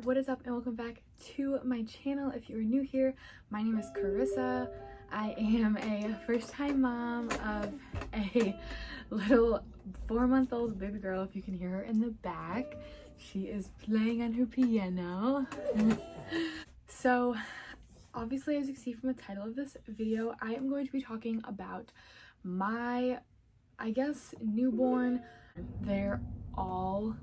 what is up and welcome back to my channel. If you are new here, my name is Carissa. I am a first-time mom of a little 4-month-old baby girl. If you can hear her in the back, she is playing on her piano. So obviously, as you can see from the title of this video, I am going to be talking about my, I guess, newborn. They're all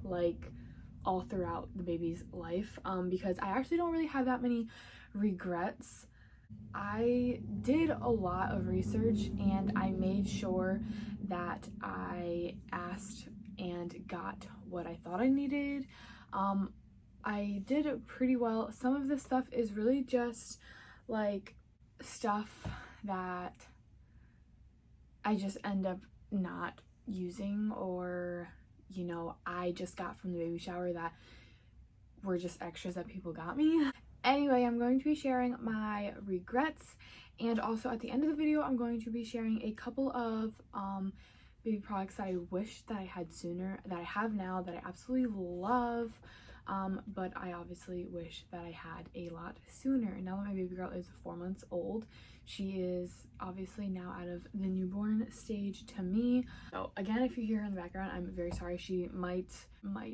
all throughout the baby's life, because I actually don't really have that many regrets. I did a lot of research and I made sure that I asked and got what I thought I needed. I did pretty well. Some of this stuff is really just like stuff that I just end up not using, or you know, I just got from the baby shower that were just extras that people got me. Anyway, I'm going to be sharing my regrets, and also at the end of the video I'm going to be sharing a couple of baby products that I wish that I had sooner, that I have now, that I absolutely love, but I obviously wish that I had a lot sooner. Now that my baby girl is 4 months old, she is obviously now out of the newborn stage to me. So again, if you hear her in the background, I'm very sorry. She might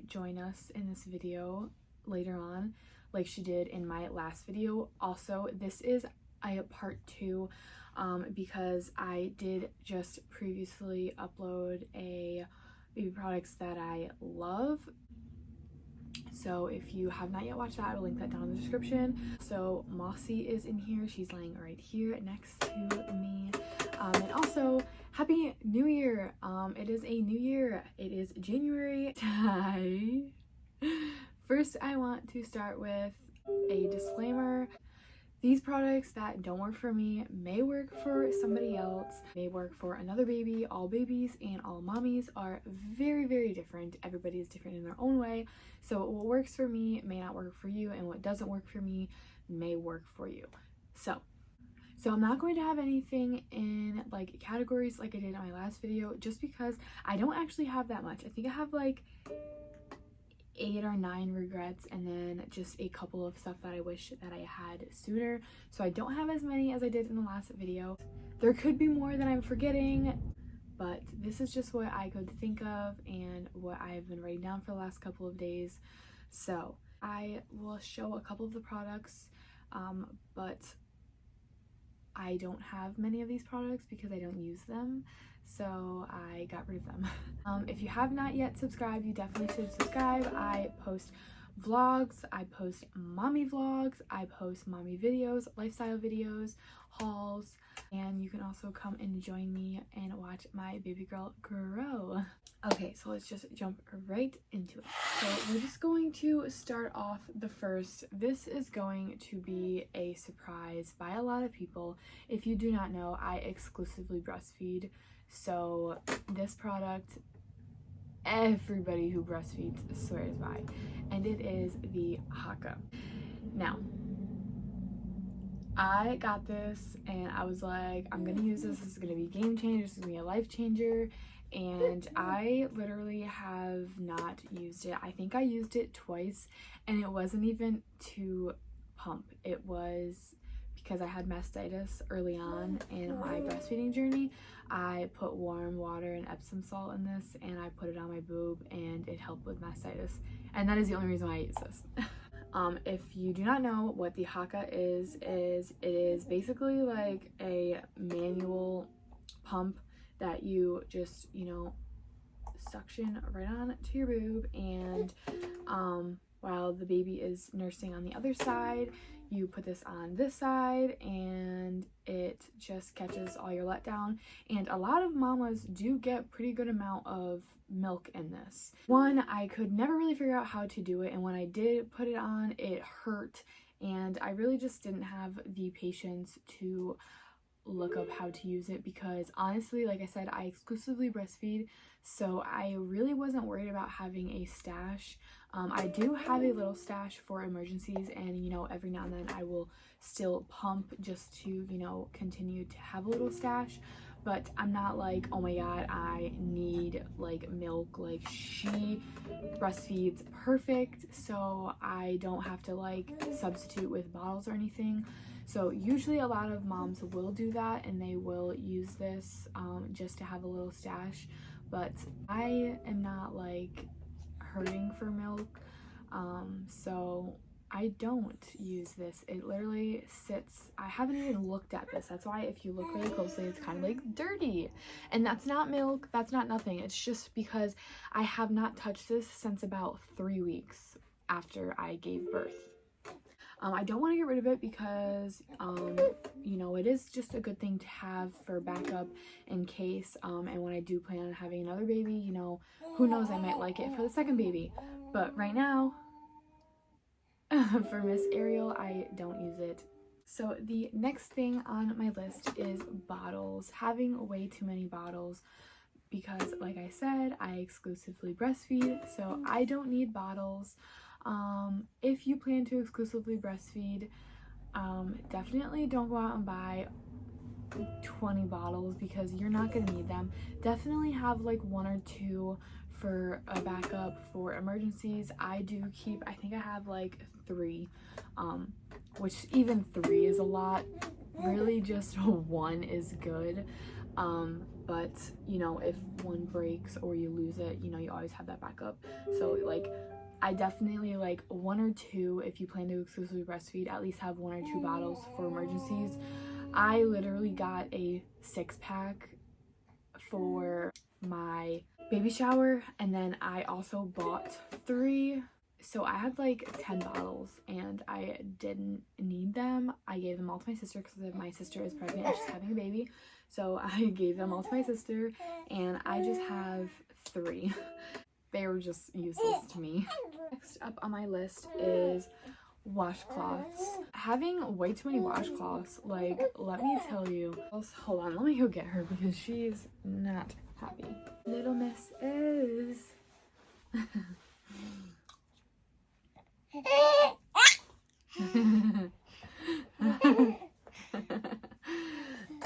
join us in this video later on, like she did in my last video. Also, this is a part 2, because I did just previously upload a baby products that I love. So if you have not yet watched that, I will link that down in the description. So Mossy is in here. She's laying right here next to me. And also, Happy New Year. It is a new year. It is January. First, I want to start with a disclaimer. These products that don't work for me may work for somebody else, may work for another baby. All babies and all mommies are very, very different. Everybody is different in their own way. So what works for me may not work for you, and what doesn't work for me may work for you. So I'm not going to have anything in like categories like I did in my last video, just because I don't actually have that much. I think I have like 8 or 9 regrets, and then just a couple of stuff that I wish that I had sooner. So I don't have as many as I did in the last video. There could be more that I'm forgetting, but this is just what I could think of and what I've been writing down for the last couple of days. So I will show a couple of the products, but I don't have many of these products because I don't use them, so I got rid of them. If you have not yet subscribed, you definitely should subscribe. I post vlogs, I post mommy vlogs, I post mommy videos, lifestyle videos, hauls, and you can also come and join me and watch my baby girl grow. Okay, so let's just jump right into it. So we're just going to start off the first. This is going to be a surprise by a lot of people. If you do not know, I exclusively breastfeed. So this product, everybody who breastfeeds swears by, and it is the xoxo. Now, I got this and I was like, I'm gonna use this. This is gonna be a game changer. This is gonna be a life changer. And I literally have not used it. I think I used it twice, and it wasn't even to pump. It was because I had mastitis early on in my breastfeeding journey. I put warm water and Epsom salt in this, and I put it on my boob, and it helped with mastitis. And that is the only reason why I use this. If you do not know what the xoxo is it is basically like a manual pump that you just, you know, suction right on to your boob, and while the baby is nursing on the other side, you put this on this side, and it just catches all your letdown. And a lot of mamas do get pretty good amount of milk in this. One, I could never really figure out how to do it, and when I did put it on, it hurt, and I really just didn't have the patience to look up how to use it, because honestly, like I said, I exclusively breastfeed, so I really wasn't worried about having a stash. I do have a little stash for emergencies, and you know, every now and then I will still pump just to, you know, continue to have a little stash, but I'm not like, oh my god, I need like milk. Like, she breastfeeds perfect, so I don't have to like substitute with bottles or anything. So usually a lot of moms will do that, and they will use this just to have a little stash, but I am not like hurting for milk, so I don't use this. It literally sits, I haven't even looked at this. That's why if you look really closely, it's kind of like dirty. And that's not milk, that's not nothing. It's just because I have not touched this since about 3 weeks after I gave birth. I don't want to get rid of it because, you know, it is just a good thing to have for backup in case, and when I do plan on having another baby, you know, who knows, I might like it for the second baby. But right now, for Miss Ariel, I don't use it. So the next thing on my list is bottles. Having way too many bottles because, like I said, I exclusively breastfeed, so I don't need bottles. If you plan to exclusively breastfeed, definitely don't go out and buy 20 bottles because you're not gonna need them. Definitely have like 1 or 2 for a backup for emergencies. I do keep, I think I have like 3, which even 3 is a lot. Really just 1 is good. But you know, if 1 breaks or you lose it, you know, you always have that backup. So like, I definitely like 1 or 2, if you plan to exclusively breastfeed, at least have 1 or 2 bottles for emergencies. I literally got a 6-pack for my baby shower, and then I also bought 3. So I had like 10 bottles and I didn't need them. I gave them all to my sister because my sister is pregnant and she's having a baby. So I gave them all to my sister, and I just have 3. They were just useless to me. Next up on my list is washcloths. Having way too many washcloths, like, let me tell you. Hold on, let me go get her because she's not happy. Little miss is...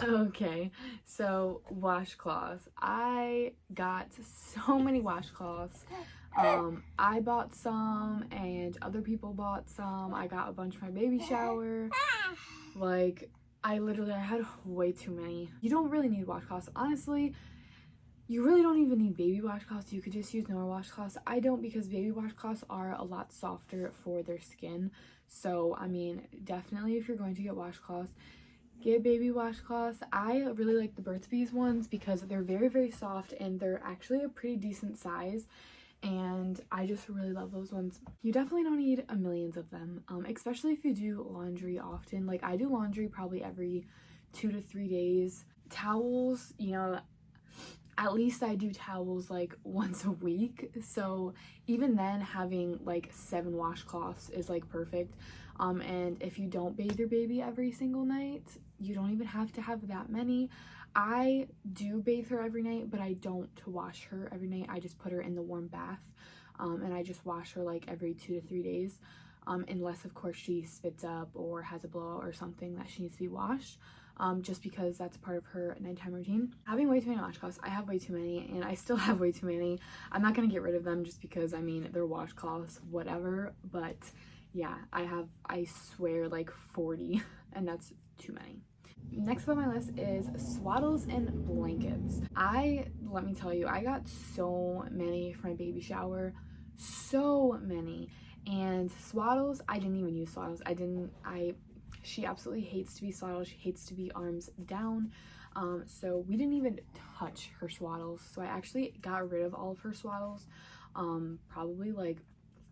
Okay, so washcloths. I got so many washcloths. I bought some and other people bought some. I got a bunch for my baby shower. Like, I had way too many. You don't really need washcloths. Honestly, you really don't even need baby washcloths. You could just use normal washcloths. I don't, because baby washcloths are a lot softer for their skin. So, I mean, definitely if you're going to get washcloths, get baby washcloths. I really like the Burt's Bees ones because they're very, very soft and they're actually a pretty decent size. And I just really love those ones. You definitely don't need a millions of them, especially if you do laundry often. Like, I do laundry probably every 2 to 3 days. Towels, you know, at least I do towels like once a week. So even then, having like 7 washcloths is like perfect. And if you don't bathe your baby every single night, you don't even have to have that many. I do bathe her every night, but I don't wash her every night. I just put her in the warm bath, and I just wash her like every 2 to 3 days, unless of course she spits up or has a blowout or something that she needs to be washed, just because that's part of her nighttime routine. Having way too many washcloths, I have way too many, and I still have way too many. I'm not gonna get rid of them just because, I mean, they're washcloths, whatever, but yeah, I swear, like 40, and that's too many. Next on my list is Swaddles and Blankets. Let me tell you, I got so many for my baby shower, so many. And Swaddles, I didn't even use Swaddles. She absolutely hates to be swaddled. She hates to be arms down. So we didn't even touch her swaddles. So I actually got rid of all of her swaddles, probably like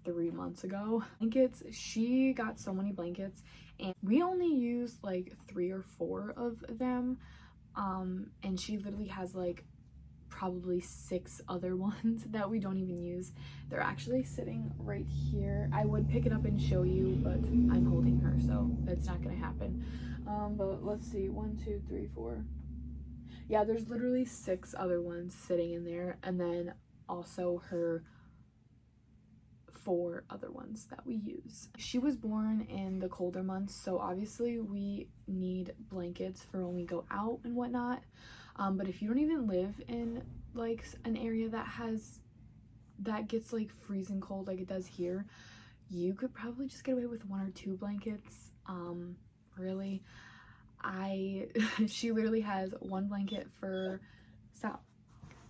3 months ago. Blankets, she got so many blankets, and we only used like 3 or 4 of them, and she literally has like probably 6 other ones that we don't even use. They're actually sitting right here. I would pick it up and show you, but I'm holding her, so that's not gonna happen. But let's see, 1, 2, 3, 4. Yeah, there's literally 6 other ones sitting in there, and then also her 4 other ones that we use. She was born in the colder months, so obviously we need blankets for when we go out and whatnot. But if you don't even live in like an area that gets like freezing cold like it does here, you could probably just get away with 1 or 2 blankets. Really, she literally has 1 blanket for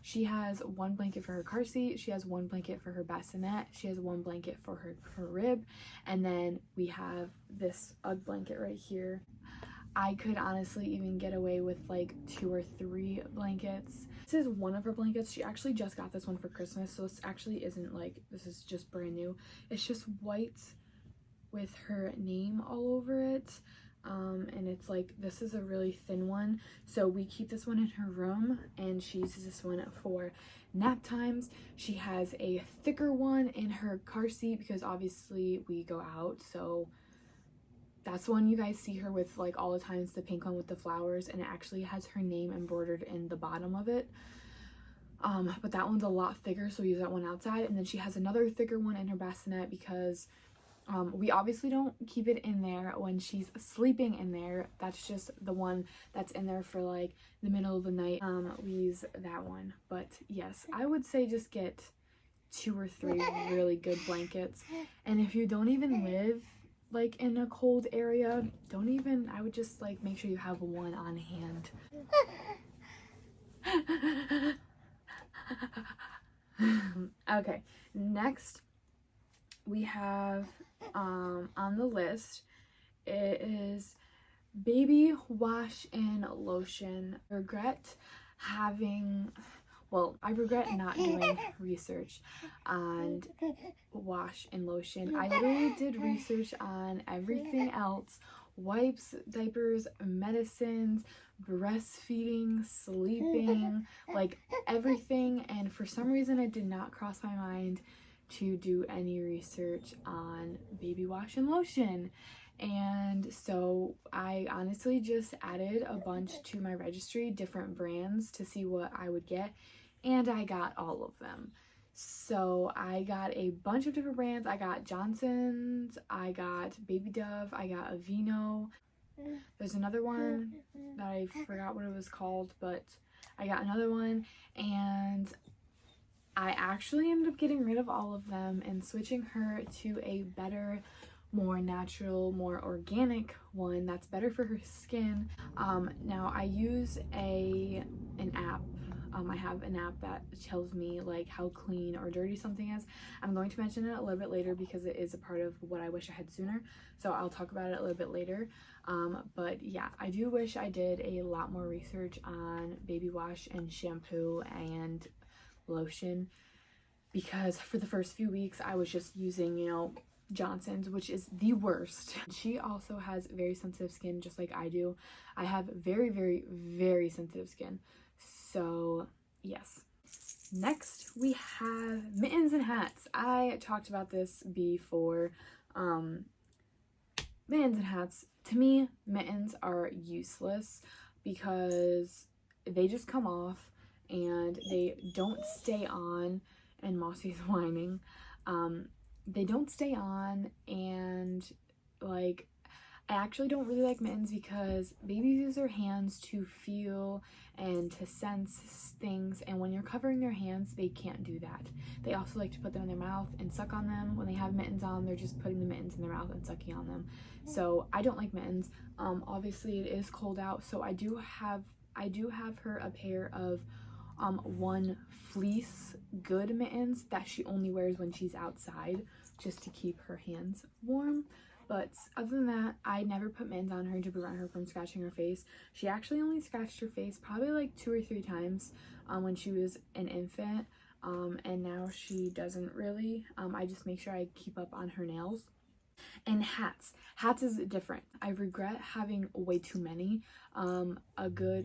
she has 1 blanket for her car seat, she has 1 blanket for her bassinet, she has 1 blanket for her rib, and then we have this UGG blanket right here. I could honestly even get away with like 2 or 3 blankets. This is one of her blankets. She actually just got this one for Christmas, so this actually isn't like, this is just brand new. It's just white with her name all over it. And it's like, this is a really thin one, so we keep this one in her room, and she uses this one for nap times. She has a thicker one in her car seat because obviously we go out, so that's one you guys see her with like all the time. It's the pink one with the flowers, and it actually has her name embroidered in the bottom of it. But that one's a lot thicker, so we use that one outside. And then she has another thicker one in her bassinet because we obviously don't keep it in there when she's sleeping in there. That's just the one that's in there for like the middle of the night. We use that one. But yes, I would say just get 2 or 3 really good blankets. And if you don't even live like in a cold area, I would just like make sure you have 1 on hand. Okay, next we have on the list, it is baby wash and lotion. I regret not doing research on wash and lotion. I literally did research on everything else: wipes, diapers, medicines, breastfeeding, sleeping, like everything, and for some reason it did not cross my mind to do any research on baby wash and lotion. And so I honestly just added a bunch to my registry, different brands, to see what I would get, and I got all of them. So I got a bunch of different brands. I got Johnson's, I got Baby Dove, I got Aveeno. There's another one that I forgot what it was called, but I got another one, and I actually ended up getting rid of all of them and switching her to a better, more natural, more organic one that's better for her skin. Now I use an app. I have an app that tells me like how clean or dirty something is. I'm going to mention it a little bit later because it is a part of what I wish I had sooner, so I'll talk about it a little bit later. But yeah, I do wish I did a lot more research on baby wash and shampoo and lotion, because for the first few weeks I was just using, you know, Johnson's, which is the worst. She also has very sensitive skin, just like I do. I have very, very, very sensitive skin. So yes. Next we have Mittens and Hats. I talked about this before. Mittens and Hats, to me, mittens are useless because they just come off and they don't stay on, and Mossy's whining. They don't stay on, and like, I actually don't really like mittens because babies use their hands to feel and to sense things, and when you're covering their hands, they can't do that. They also like to put them in their mouth and suck on them. When they have mittens on, they're just putting the mittens in their mouth and sucking on them. So I don't like mittens. Obviously it is cold out, so I do have her a pair of one fleece good mittens that she only wears when she's outside, just to keep her hands warm. But other than that, I never put mittens on her to prevent her from scratching her face. She actually only scratched her face probably like 2 or 3 times when she was an infant, and now she doesn't really. I just make sure I keep up on her nails. And hats is different. I regret having way too many.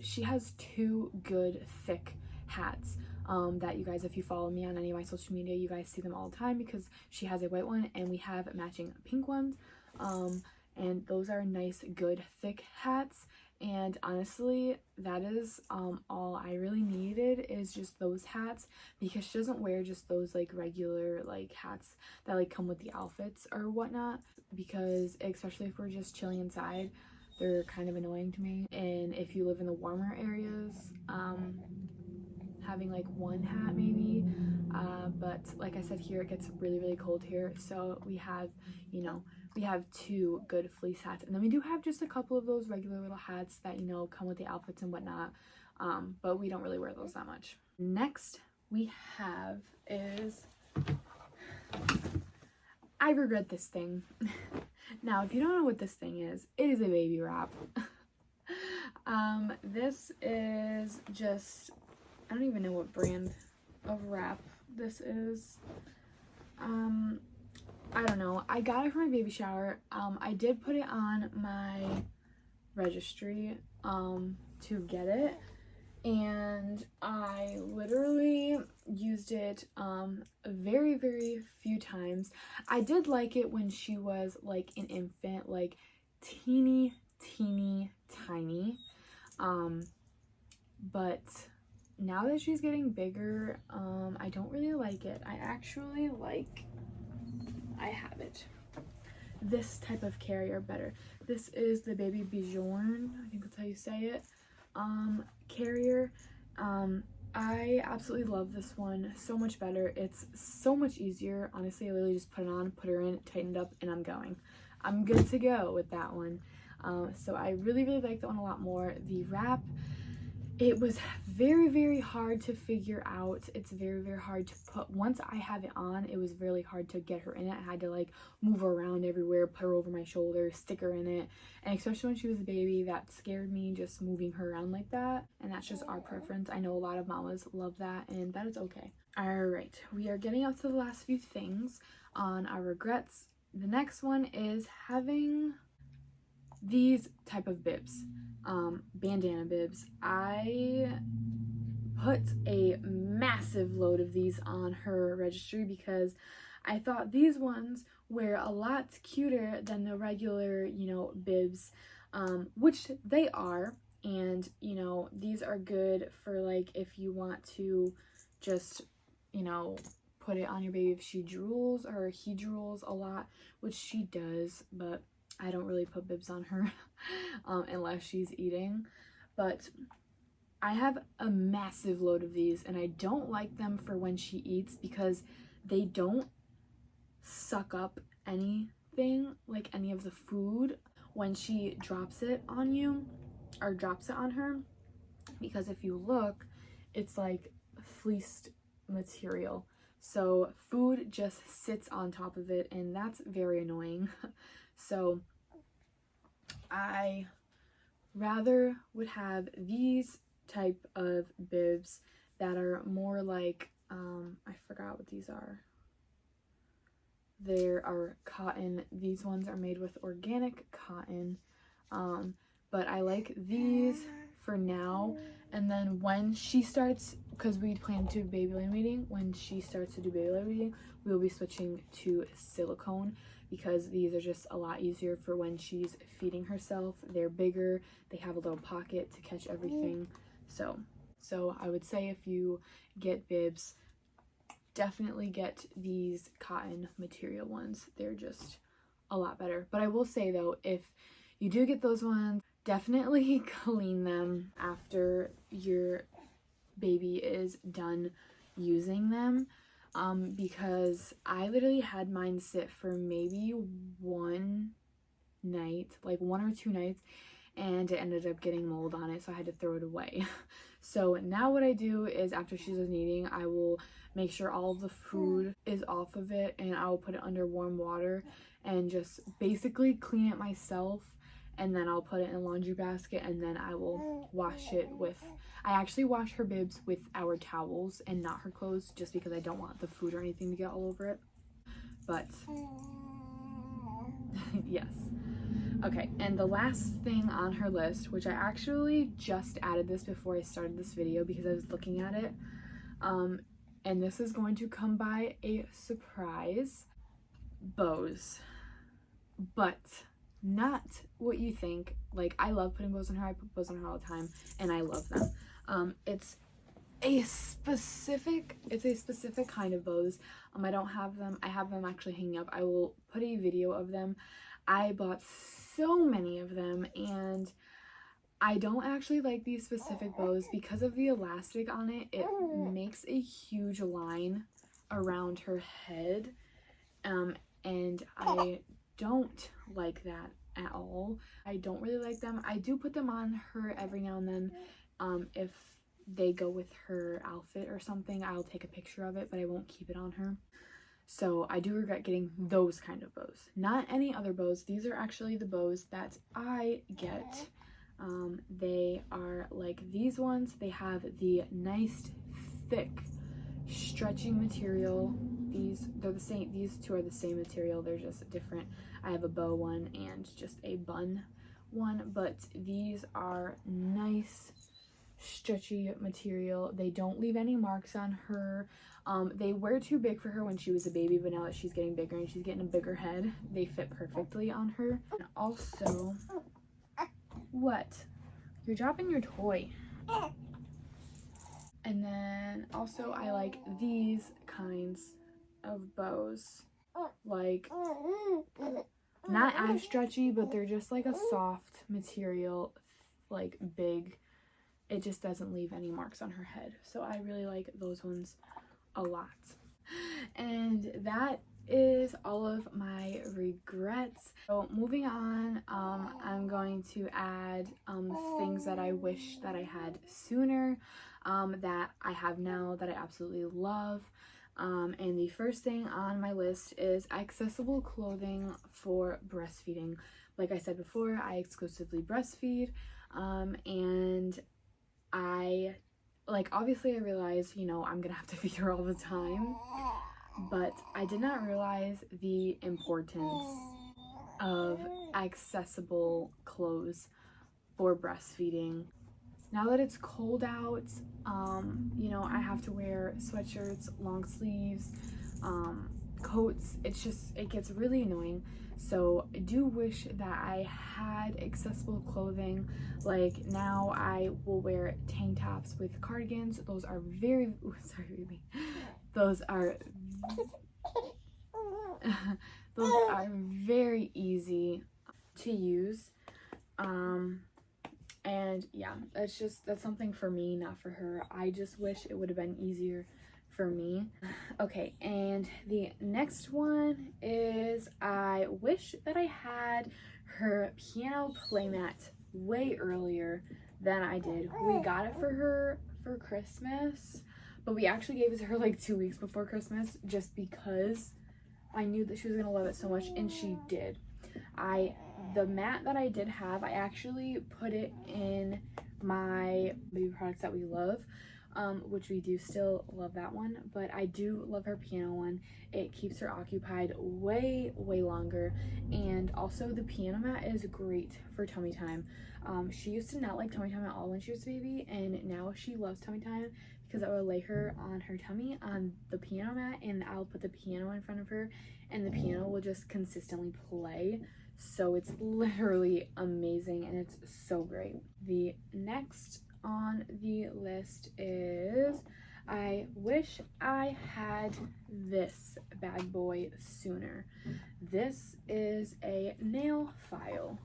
She has 2 good thick hats that you guys, if you follow me on any of my social media, you guys see them all the time because she has a white one and we have matching pink ones. And those are nice, good, thick hats. And honestly, that is all I really needed, is just those hats, because she doesn't wear just those like regular like hats that like come with the outfits or whatnot, because especially if we're just chilling inside, They're kind of annoying to me. And if you live in the warmer areas, having like one hat maybe, but like I said, here it gets really, really cold here, so we have, you know, we have 2 good fleece hats, and then we do have just a couple of those regular little hats that, you know, come with the outfits and whatnot, but we don't really wear those that much. Next we have is, I regret this thing. Now, if you don't know what this thing is, it is a baby wrap. This is just, I don't even know what brand of wrap this is. I don't know. I got it for my baby shower. I did put it on my registry to get it, and I literally used it very, very few times. I did like it when she was like an infant, like teeny tiny, but now that she's getting bigger, I don't really like it. I actually like, I have it, this type of carrier better. This is the baby Bjorn, I think that's how you say it, carrier. I absolutely love this one so much better. It's so much easier. Honestly, I literally just put it on, put her in, tightened up, and I'm going. I'm good to go with that one. So I really, really like that one a lot more. The wrap, it was very, very hard to figure out. It's very, very hard to put. Once I have it on, it was really hard to get her in it. I had to like move her around everywhere, put her over my shoulder, stick her in it. And especially when she was a baby, that scared me, just moving her around like that. And that's just our preference. I know a lot of mamas love that, and that is okay. All right, we are getting up to the last few things on our regrets. The next one is having these type of bibs. Bandana bibs. I put a massive load of these on her registry because I thought these ones were a lot cuter than the regular, you know, bibs, which they are. And, you know, these are good for like if you want to just, you know, put it on your baby if she drools or he drools a lot, which she does, but I don't really put bibs on her unless she's eating. But I have a massive load of these, and I don't like them for when she eats because they don't suck up anything, like any of the food, when she drops it on you or drops it on her, because if you look, it's like fleeced material, so food just sits on top of it, and that's very annoying. So I rather would have these type of bibs that are more like, I forgot what these are. There are cotton. These ones are made with organic cotton, but I like these for now. And then when she starts, because we plan to do baby lane weaning, when she starts to do baby lane weaning, we will be switching to silicone, because these are just a lot easier for when she's feeding herself. They're bigger, they have a little pocket to catch everything. So I would say if you get bibs, definitely get these cotton material ones. They're just a lot better. But I will say though, if you do get those ones, definitely clean them after your baby is done using them, because I literally had mine sit for maybe one night, like 1 or 2 nights, and it ended up getting mold on it, so I had to throw it away. So now what I do is after she's done eating, I will make sure all of the food is off of it, and I will put it under warm water and just basically clean it myself, and then I'll put it in a laundry basket, and then I will wash it with, I actually wash her bibs with our towels and not her clothes, just because I don't want the food or anything to get all over it. But yes. Okay, and the last thing on her list, which I actually just added this before I started this video because I was looking at it, and this is going to come by a surprise: bows. But not what you think. Like, I love putting bows on her. I put bows on her all the time, and I love them. It's a specific kind of bows. I don't have them. I have them actually hanging up. I will put a video of them. I bought so many of them, and I don't actually like these specific bows because of the elastic on it. It makes a huge line around her head, and I don't like that at all. I don't really like them. I do put them on her every now and then. If they go with her outfit or something, I'll take a picture of it, but I won't keep it on her. So I do regret getting those kind of bows, not any other bows. These are actually the bows that I get. They are like these ones. They have the nice thick stretching material. They're the same. These two are the same material, they're just different. I have a bow one and just a bun one, but these are nice stretchy material. They don't leave any marks on her. They were too big for her when she was a baby, but now that she's getting bigger and she's getting a bigger head, they fit perfectly on her. And also, what? You're dropping your toy. And then also I like these kinds of bows, like not as stretchy, but they're just like a soft material, like big. It just doesn't leave any marks on her head, so I really like those ones a lot. And that is all of my regrets. So moving on, I'm going to add things that I wish that I had sooner, that I have now that I absolutely love. And the first thing on my list is accessible clothing for breastfeeding. Like I said before, I exclusively breastfeed, and obviously I realize, you know, I'm gonna have to feed her all the time, but I did not realize the importance of accessible clothes for breastfeeding. Now that it's cold out, you know, I have to wear sweatshirts, long sleeves, coats. It gets really annoying. So I do wish that I had accessible clothing. Like now I will wear tank tops with cardigans. Those are very, sorry baby. Those are very easy to use. And yeah, that's something for me, not for her. I just wish it would have been easier for me. Okay, and the next one is I wish that I had her piano playmat way earlier than I did. We got it for her for Christmas, but we actually gave it to her like 2 weeks before Christmas just because I knew that she was gonna love it so much, and she did. The mat that I did have, I actually put it in my baby products that we love, which we do still love that one, but I do love her piano one. It keeps her occupied way longer, and also the piano mat is great for tummy time. She used to not like tummy time at all when she was a baby, and now she loves tummy time because I will lay her on her tummy on the piano mat, and I'll put the piano in front of her, and the piano will just consistently play. So it's literally amazing, and it's so great. The next on the list is I wish I had this bad boy sooner. This is a nail file.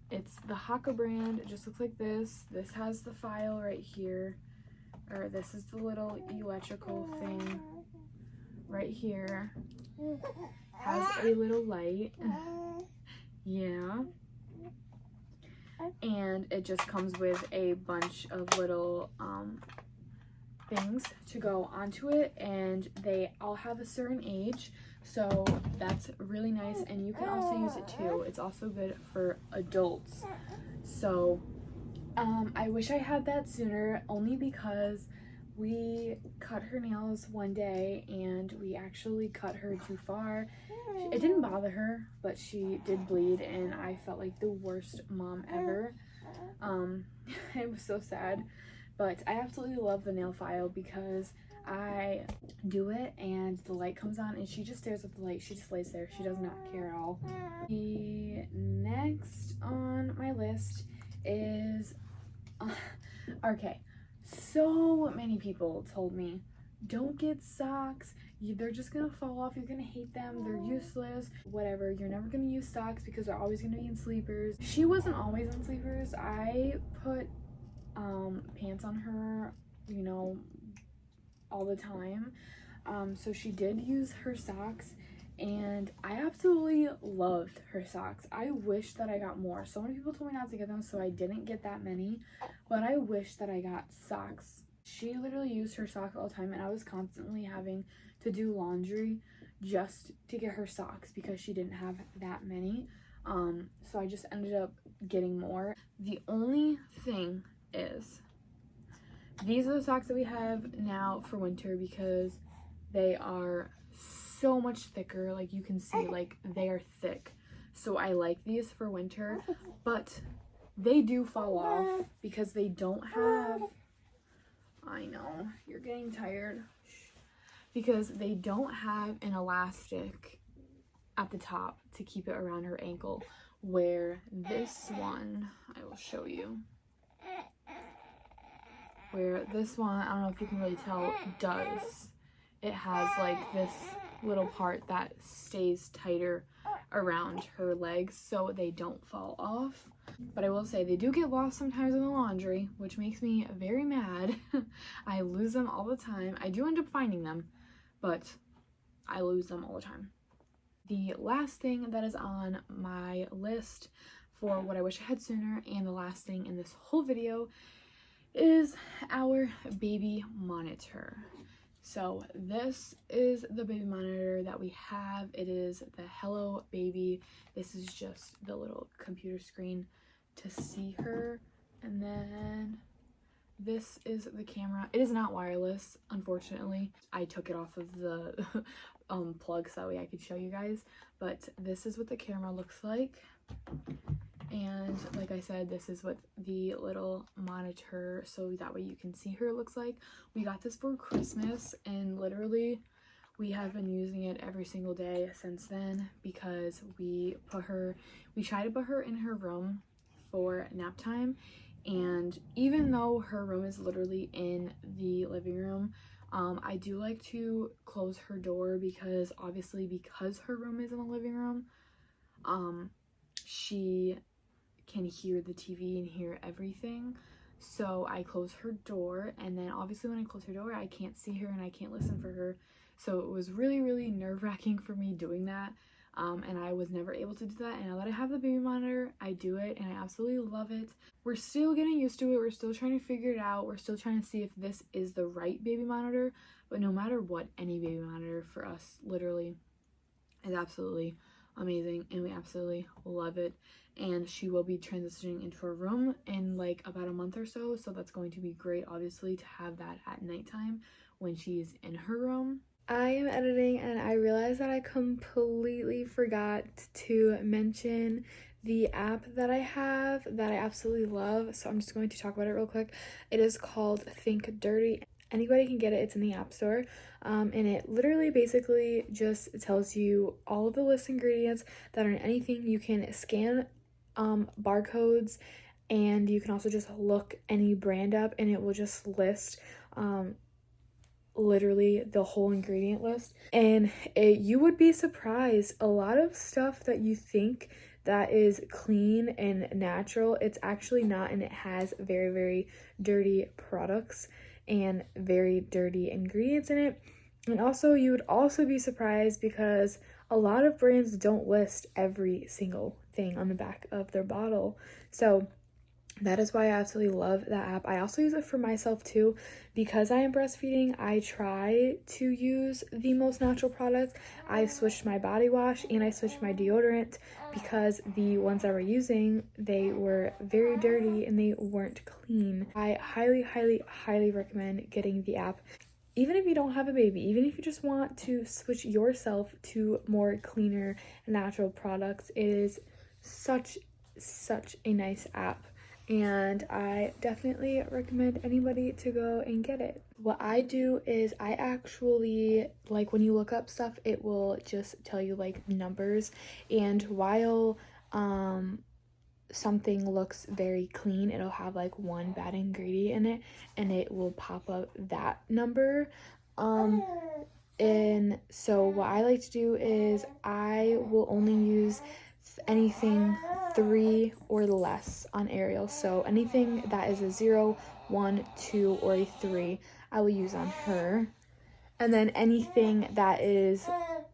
It's the xoxo brand. It just looks like this. This has the file right here, or this is the little electrical thing right here. Has a little light. Yeah, and it just comes with a bunch of little things to go onto it, and they all have a certain age, so that's really nice. And you can also use it too. It's also good for adults. So I wish I had that sooner, only because we cut her nails one day and we actually cut her too far. It didn't bother her, but she did bleed, and I felt like the worst mom ever. It was so sad, but I absolutely love the nail file because I do it and the light comes on and she just stares at the light. She just lays there. She does not care at all. The next on my list is okay, so many people told me, don't get socks, they're just gonna fall off. You're gonna hate them. They're useless. Whatever. You're never gonna use socks because they're always gonna be in sleepers. She wasn't always in sleepers. I put pants on her, you know, all the time. So she did use her socks, and I absolutely loved her socks. I wish that I got more. So many people told me not to get them, so I didn't get that many, but I wish that I got socks. She literally used her socks all the time, and I was constantly having to do laundry just to get her socks because she didn't have that many. So I just ended up getting more. The only thing is, these are the socks that we have now for winter because they are so much thicker. Like, you can see, like, they are thick. So I like these for winter, but they do fall off because they don't have, I know, you're getting tired. Because they don't have an elastic at the top to keep it around her ankle, where this one, I will show you, where this one, I don't know if you can really tell, does. It has like this little part that stays tighter around her legs so they don't fall off. But I will say they do get lost sometimes in the laundry, which makes me very mad. I lose them all the time. I do end up finding them, but I lose them all the time. The last thing that is on my list for what I wish I had sooner, and the last thing in this whole video, is our baby monitor. So this is the baby monitor that we have. It is the Hello Baby. This is just the little computer screen to see her. And then this is the camera. It is not wireless, unfortunately. I took it off of the plug so that way I could show you guys. But this is what the camera looks like. And like I said, this is what the little monitor, so that way you can see her, looks like. We got this for Christmas, and literally we have been using it every single day since then because we try to put her in her room for nap time. And even though her room is literally in the living room, I do like to close her door because obviously, because her room is in the living room, she can hear the TV and hear everything. So I close her door, and then obviously when I close her door, I can't see her and I can't listen for her. So it was really, really nerve-wracking for me doing that. And I was never able to do that. And now that I have the baby monitor, I do it, and I absolutely love it. We're still getting used to it. We're still trying to figure it out. We're still trying to see if this is the right baby monitor. But no matter what, any baby monitor for us literally is absolutely amazing, and we absolutely love it. And she will be transitioning into her room in like about a month or so, so that's going to be great, obviously, to have that at nighttime when she's in her room. I am editing, and I realized that I completely forgot to mention the app that I have that I absolutely love, so I'm just going to talk about it real quick. It is called Think Dirty. Anybody can get it. It's in the App Store, and it literally basically just tells you all of the list ingredients that are in anything. You can scan barcodes, and you can also just look any brand up, and it will just list literally the whole ingredient list. And you would be surprised, a lot of stuff that you think that is clean and natural, it's actually not, and it has very, very dirty products and very dirty ingredients in it. And also, you would also be surprised because a lot of brands don't list every single thing on the back of their bottle. So that is why I absolutely love that app. I also use it for myself too. Because I am breastfeeding, I try to use the most natural products. I switched my body wash and I switched my deodorant because the ones I were using, they were very dirty and they weren't clean. I highly, highly, highly recommend getting the app. Even if you don't have a baby, even if you just want to switch yourself to more cleaner, natural products, it is such a nice app. And I definitely recommend anybody to go and get it. What I do is I actually, like, when you look up stuff, it will just tell you like numbers, and while something looks very clean, it'll have like one bad ingredient in it, and it will pop up that number. And so what I like to do is I will only use anything 3 or less on Ariel. So anything that is a 0, 1, 2, or a 3, I will use on her. And then anything that is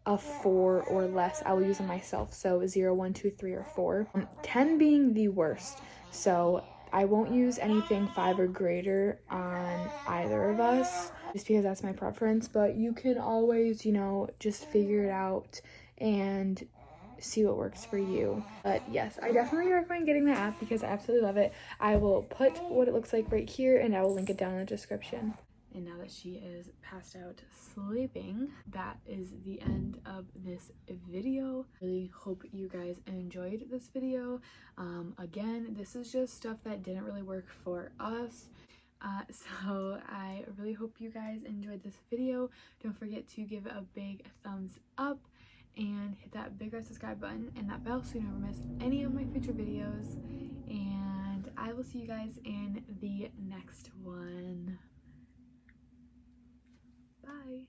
a 4 or less, I will use on myself. So 0, 1, 2, 3, or 4. 10 being the worst. So I won't use anything 5 or greater on either of us, just because that's my preference. But you can always, you know, just figure it out and see what works for you. But yes, I definitely recommend getting the app because I absolutely love it. I will put what it looks like right here, and I will link it down in the description. And now that she is passed out sleeping, that is the end of this video. Really hope you guys enjoyed this video. Again, this is just stuff that didn't really work for us. So I really hope you guys enjoyed this video. Don't forget to give it a big thumbs up and hit that big red subscribe button and that bell so you never miss any of my future videos. And I will see you guys in the next one. Bye.